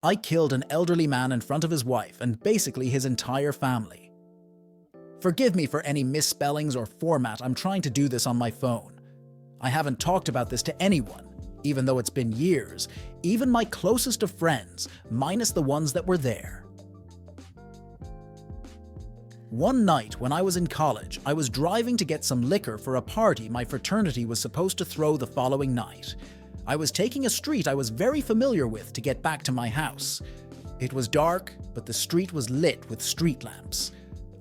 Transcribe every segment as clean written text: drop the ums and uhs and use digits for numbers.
I killed an elderly man in front of his wife and basically his entire family. Forgive me for any misspellings or format, I'm trying to do this on my phone. I haven't talked about this to anyone, even though it's been years, even my closest of friends, minus the ones that were there. One night when I was in college, I was driving to get some liquor for a party my fraternity was supposed to throw the following night. I was taking a street I was very familiar with to get back to my house. It was dark, but the street was lit with street lamps.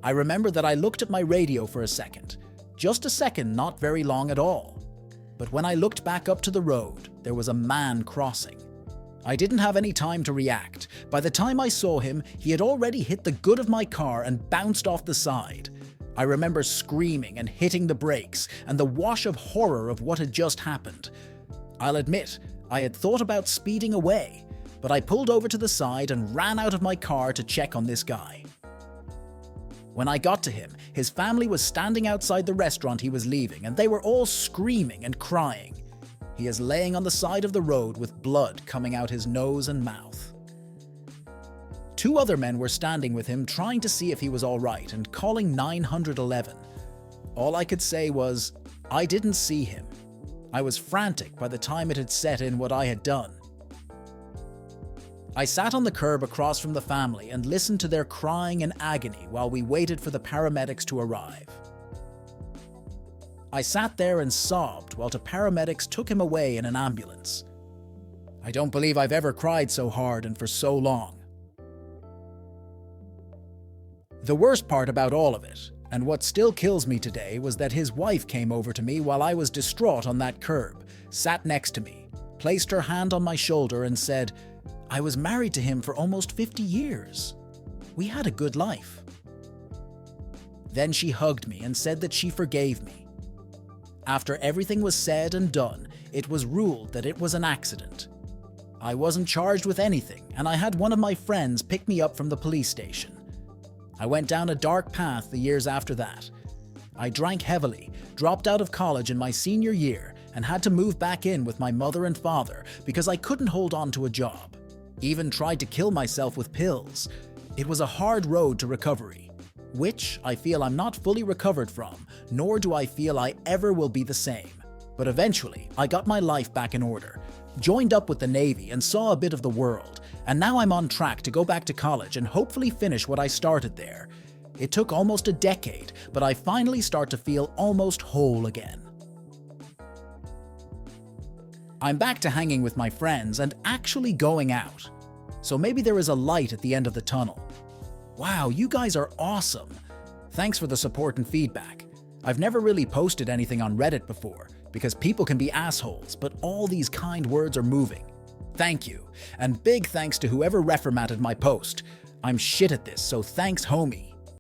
I remember that I looked at my radio for a second. Just a second, not very long at all. But when I looked back up to the road, there was a man crossing. I didn't have any time to react. By the time I saw him, he had already hit the good of my car and bounced off the side. I remember screaming and hitting the brakes and the wash of horror of what had just happened. I'll admit, I had thought about speeding away, but I pulled over to the side and ran out of my car to check on this guy. When I got to him, his family was standing outside the restaurant he was leaving, and they were all screaming and crying. He is laying on the side of the road with blood coming out his nose and mouth. Two other men were standing with him trying to see if he was all right and calling 911. All I could say was, I didn't see him. I was frantic by the time it had set in what I had done. I sat on the curb across from the family and listened to their crying in agony while we waited for the paramedics to arrive. I sat there and sobbed while the paramedics took him away in an ambulance. I don't believe I've ever cried so hard and for so long. The worst part about all of it, and what still kills me today, was that his wife came over to me while I was distraught on that curb, sat next to me, placed her hand on my shoulder and said, I was married to him for almost 50 years. We had a good life. Then she hugged me and said that she forgave me. After everything was said and done, it was ruled that it was an accident. I wasn't charged with anything, and I had one of my friends pick me up from the police station. I went down a dark path the years after that. I drank heavily, dropped out of college in my senior year, and had to move back in with my mother and father because I couldn't hold on to a job. Even tried to kill myself with pills. It was a hard road to recovery, which I feel I'm not fully recovered from, nor do I feel I ever will be the same. But eventually, I got my life back in order, joined up with the Navy and saw a bit of the world, and now I'm on track to go back to college and hopefully finish what I started there. It took almost a decade, but I finally start to feel almost whole again. I'm back to hanging with my friends and actually going out. So maybe there is a light at the end of the tunnel. Wow, you guys are awesome. Thanks for the support and feedback. I've never really posted anything on Reddit before, because people can be assholes, but all these kind words are moving. Thank you, and big thanks to whoever reformatted my post. I'm shit at this, so thanks homie.